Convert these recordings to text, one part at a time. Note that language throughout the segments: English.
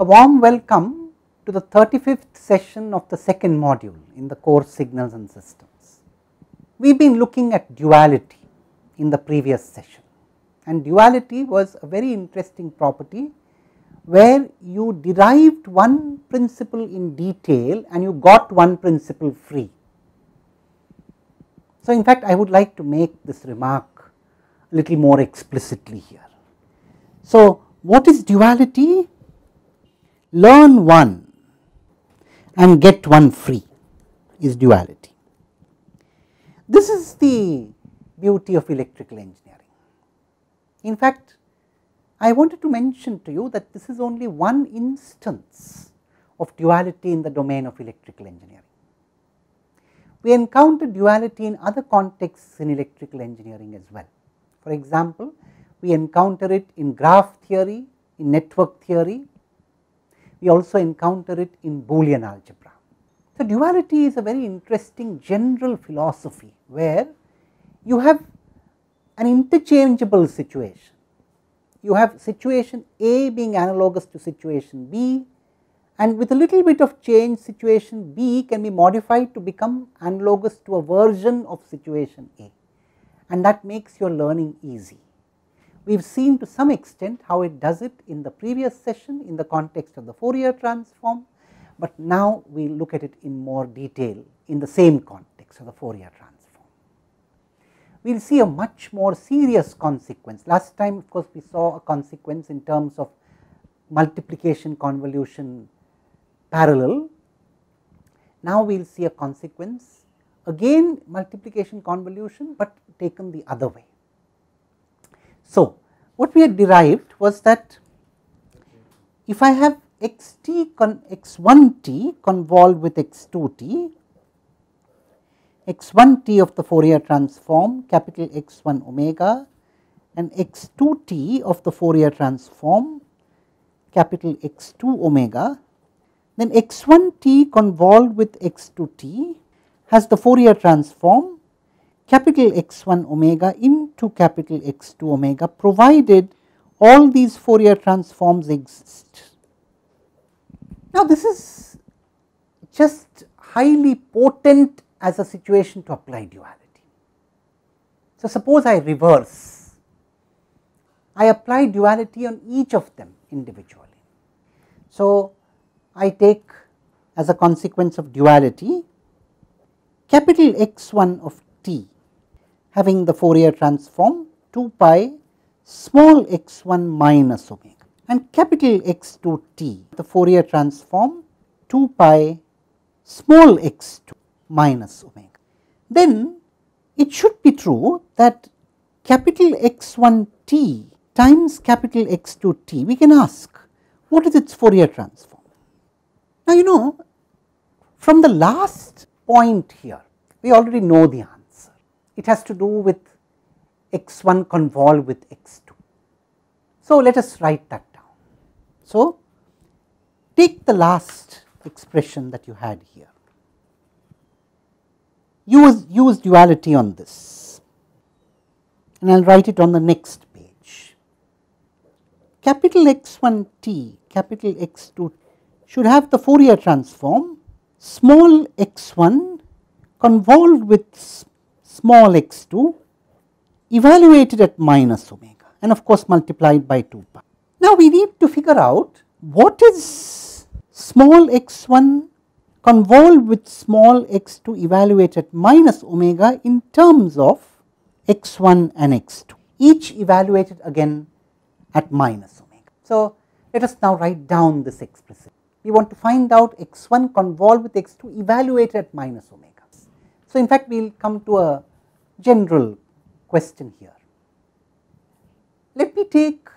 A warm welcome to the 35th session of the second module in the course Signals and Systems. We have been looking at duality in the previous session, and duality was a very interesting property where you derived one principle in detail and you got one principle free. So, in fact, I would like to make this remark a little more explicitly here. So, what is duality? Learn one and get one free is duality. This is the beauty of electrical engineering. In fact, I wanted to mention to you that this is only one instance of duality in the domain of electrical engineering. We encounter duality in other contexts in electrical engineering as well. For example, we encounter it in graph theory, in network theory. We also encounter it in Boolean algebra. So, duality is a very interesting general philosophy where you have an interchangeable situation. You have situation A being analogous to situation B, and with a little bit of change situation B can be modified to become analogous to a version of situation A, and that makes your learning easy. We have seen to some extent how it does it in the previous session in the context of the Fourier transform, but now we look at it in more detail in the same context of the Fourier transform. We will see a much more serious consequence. Last time, of course, we saw a consequence in terms of multiplication convolution parallel. Now we will see a consequence, again multiplication convolution, but taken the other way. So, what we had derived was that if I have x1t convolved with x2t, x1t of the Fourier transform capital X1 omega and x2t of the Fourier transform capital X2 omega, then x1t convolved with x2t has the Fourier transform capital X1 omega into capital X2 omega, provided all these Fourier transforms exist. Now, this is just highly potent as a situation to apply duality. So, suppose I reverse, I apply duality on each of them individually. So, I take as a consequence of duality capital X1 of t having the Fourier transform 2 pi small x1 minus omega, and capital X2t the Fourier transform 2 pi small x2 minus omega. Then it should be true that capital X1t times capital X2t, we can ask what is its Fourier transform. Now, you know, from the last point here we already know the answer. It has to do with x1 convolved with x2. So, let us write that down. So, take the last expression that you had here, use duality on this, and I will write it on the next page. Capital X1t, capital X2 should have the Fourier transform small x1 convolved with small x2 evaluated at minus omega, and of course multiplied by 2 pi. Now, we need to figure out what is small x1 convolved with small x2 evaluated at minus omega in terms of x1 and x2, each evaluated again at minus omega. So, let us now write down this expression. We want to find out x1 convolved with x2 evaluated at minus omega. So, in fact, we will come to a general question here. Let me take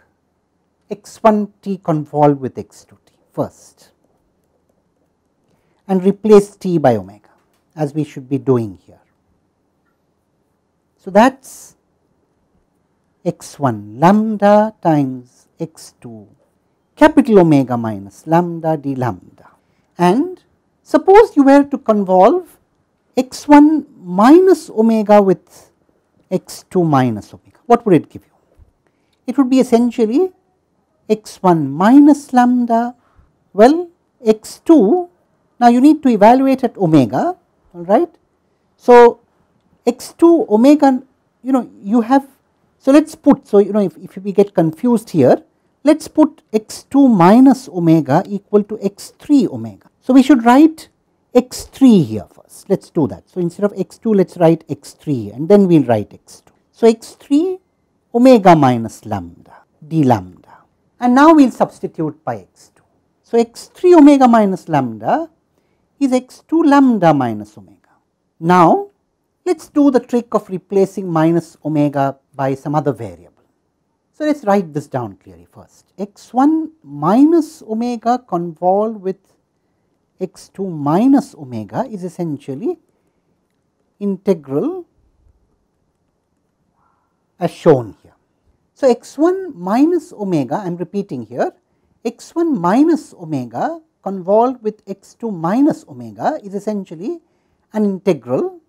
x1t convolved with x2t first and replace t by omega as we should be doing here. So, that is x1 lambda times x2 capital omega minus lambda d lambda, and suppose you were to convolve x1 minus omega with x2 minus omega, what would it give you? It would be essentially x1 minus lambda Well, x2, now you need to evaluate at omega, all right. So, x2 omega, you have, so let us put, so if we get confused here, let us put x2 minus omega equal to x3 omega. So, we should write x3 here first, let us do that. So, instead of x2 let us write x3 and then we will write x2. So, x3 omega minus lambda d lambda, and now we will substitute by x2. So, x3 omega minus lambda is x2 lambda minus omega. Now, let us do the trick of replacing minus omega by some other variable. So, let us write this down clearly first. x1 minus omega convolved with x2 minus omega is essentially integral as shown here. So, x1 minus omega, I am repeating here, x1 minus omega convolved with x2 minus omega is essentially an integral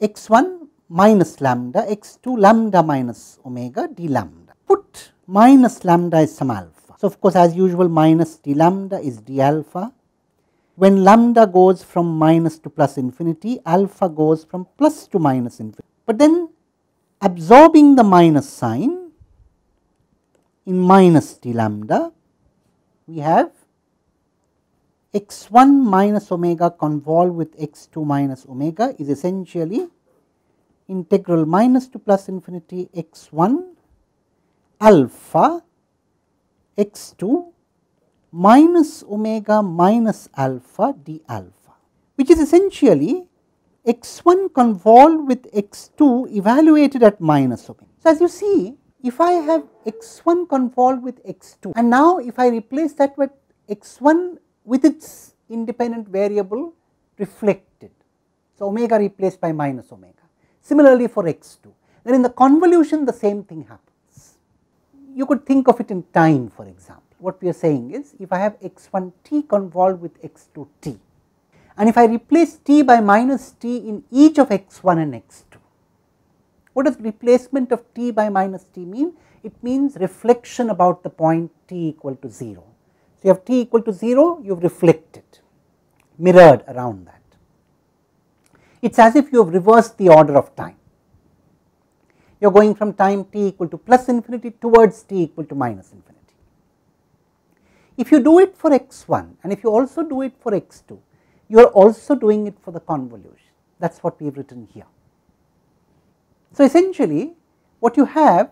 x1 minus lambda x2 lambda minus omega d lambda. Put minus lambda as some alpha. So, of course, as usual minus d lambda is d alpha. When lambda goes from minus to plus infinity, alpha goes from plus to minus infinity. But then absorbing the minus sign in minus d lambda, we have x1 minus omega convolved with x2 minus omega is essentially integral minus to plus infinity x1 alpha x2 minus omega minus alpha d alpha, which is essentially x1 convolved with x2 evaluated at minus omega. So, as you see, if I have x1 convolved with x2 and now if I replace that with x1 with its independent variable reflected. So, omega replaced by minus omega. Similarly, for x2, then in the convolution the same thing happens. You could think of it in time, for example. What we are saying is, if I have x1 t convolved with x2 t, and if I replace t by minus t in each of x1 and x2, what does replacement of t by minus t mean? It means reflection about the point t equal to 0. So, you have t equal to 0, you have reflected, mirrored around that. It is as if you have reversed the order of time. You are going from time t equal to plus infinity towards t equal to minus infinity. If you do it for x1 and if you also do it for x2, you are also doing it for the convolution. That is what we have written here. So, essentially what you have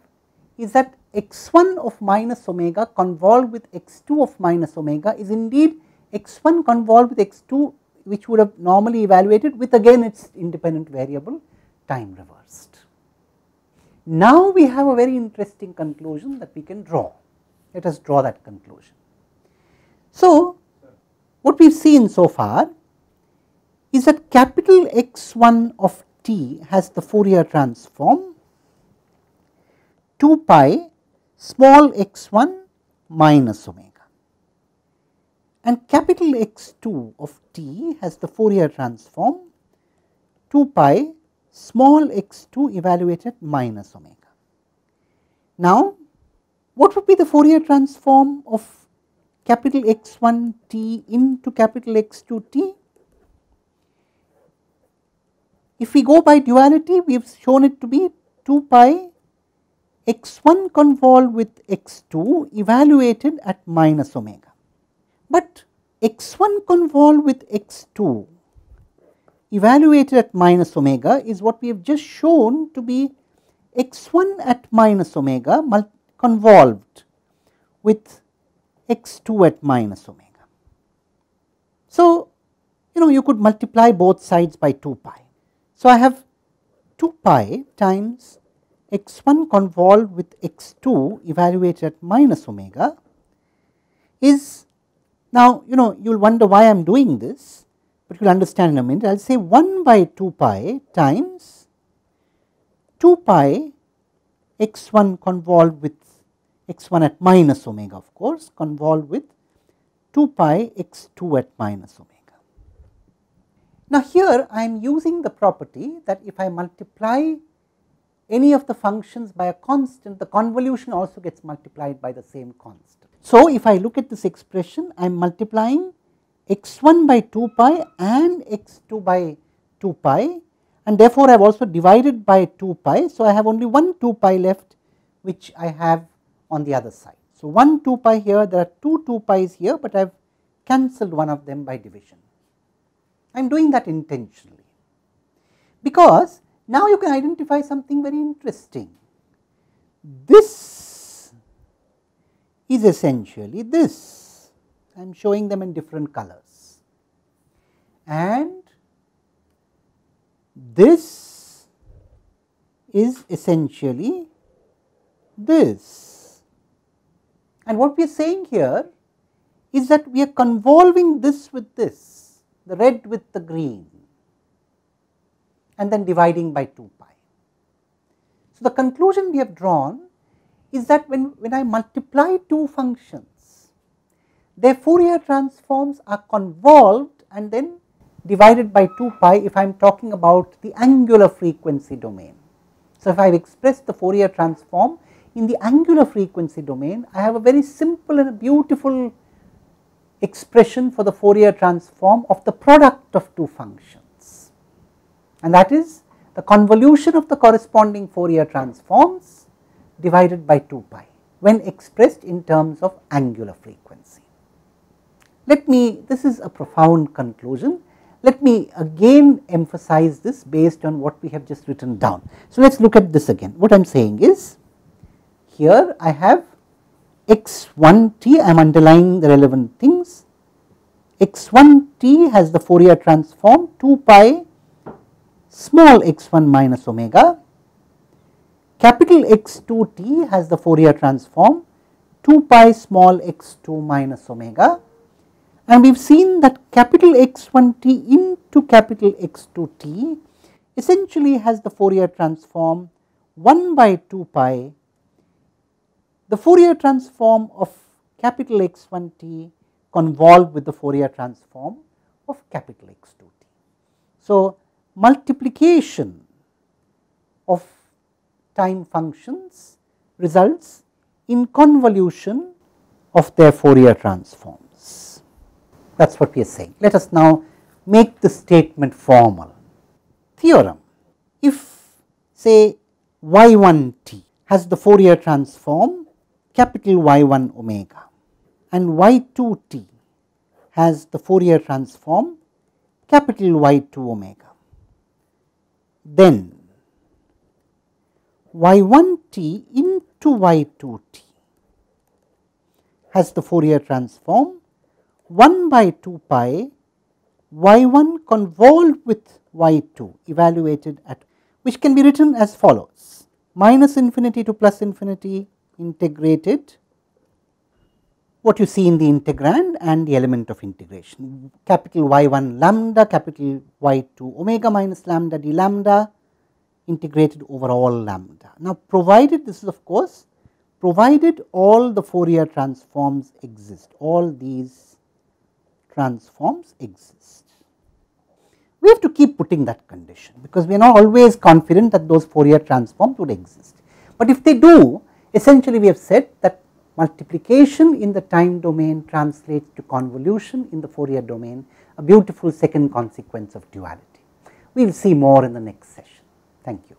is that x1 of minus omega convolved with x2 of minus omega is indeed x1 convolved with x2, which would have normally evaluated with again its independent variable time reversed. Now, we have a very interesting conclusion that we can draw. Let us draw that conclusion. So, what we have seen so far is that capital X1 of t has the Fourier transform 2 pi small x1 minus omega, and capital X2 of t has the Fourier transform 2 pi small x2 evaluated minus omega. Now, what would be the Fourier transform of capital X1 t into capital X2 t? If we go by duality, we have shown it to be 2 pi x1 convolved with x2 evaluated at minus omega. But x1 convolved with x2 evaluated at minus omega is what we have just shown to be x1 at minus omega convolved with x2 at minus omega. So, you could multiply both sides by 2 pi. So, I have 2 pi times x1 convolved with x2 evaluated at minus omega is, now you will wonder why I am doing this, but you will understand in a minute. I will say 1 by 2 pi times 2 pi x1 convolved with x1 at minus omega, of course, convolved with 2 pi x2 at minus omega. Now, here I am using the property that if I multiply any of the functions by a constant, the convolution also gets multiplied by the same constant. So, if I look at this expression, I am multiplying x1 by 2 pi and x2 by 2 pi, and therefore, I have also divided by 2 pi. So, I have only one 2 pi left, which I have on the other side. So, one 2 pi here, there are two 2 pi's here, but I have cancelled one of them by division. I am doing that intentionally, because now you can identify something very interesting. This is essentially this. I am showing them in different colors, and this is essentially this. And what we are saying here is that we are convolving this with this, the red with the green, and then dividing by 2 pi. So, the conclusion we have drawn is that when I multiply two functions, their Fourier transforms are convolved and then divided by 2 pi if I am talking about the angular frequency domain. So, if I have expressed the Fourier transform in the angular frequency domain, I have a very simple and beautiful expression for the Fourier transform of the product of two functions, and that is the convolution of the corresponding Fourier transforms divided by 2 pi when expressed in terms of angular frequency. This is a profound conclusion. Let me again emphasize this based on what we have just written down. So, let us look at this again. What I am saying is, here I have x1t, I am underlining the relevant things. x1t has the Fourier transform 2 pi small x1 minus omega. Capital X2t has the Fourier transform 2 pi small x2 minus omega, and we have seen that capital X1t into capital X2t essentially has the Fourier transform 1 by 2 pi, the Fourier transform of capital X1t convolved with the Fourier transform of capital X2t. So, multiplication of time functions results in convolution of their Fourier transforms. That is what we are saying. Let us now make the statement formal. Theorem: if say y1t has the Fourier transform capital Y1 omega and y2t has the Fourier transform capital Y2 omega, then y1t into y2t has the Fourier transform 1 by 2 pi y1 convolved with y2 evaluated at, which can be written as follows: minus infinity to plus infinity integrated what you see in the integrand and the element of integration, capital Y1 lambda, capital Y2 omega minus lambda d lambda integrated over all lambda. Now, provided this is of course provided all the Fourier transforms exist, all these transforms exist. We have to keep putting that condition, because we are not always confident that those Fourier transforms would exist, but if they do, essentially we have said that multiplication in the time domain translates to convolution in the Fourier domain, a beautiful second consequence of duality. We will see more in the next session. Thank you.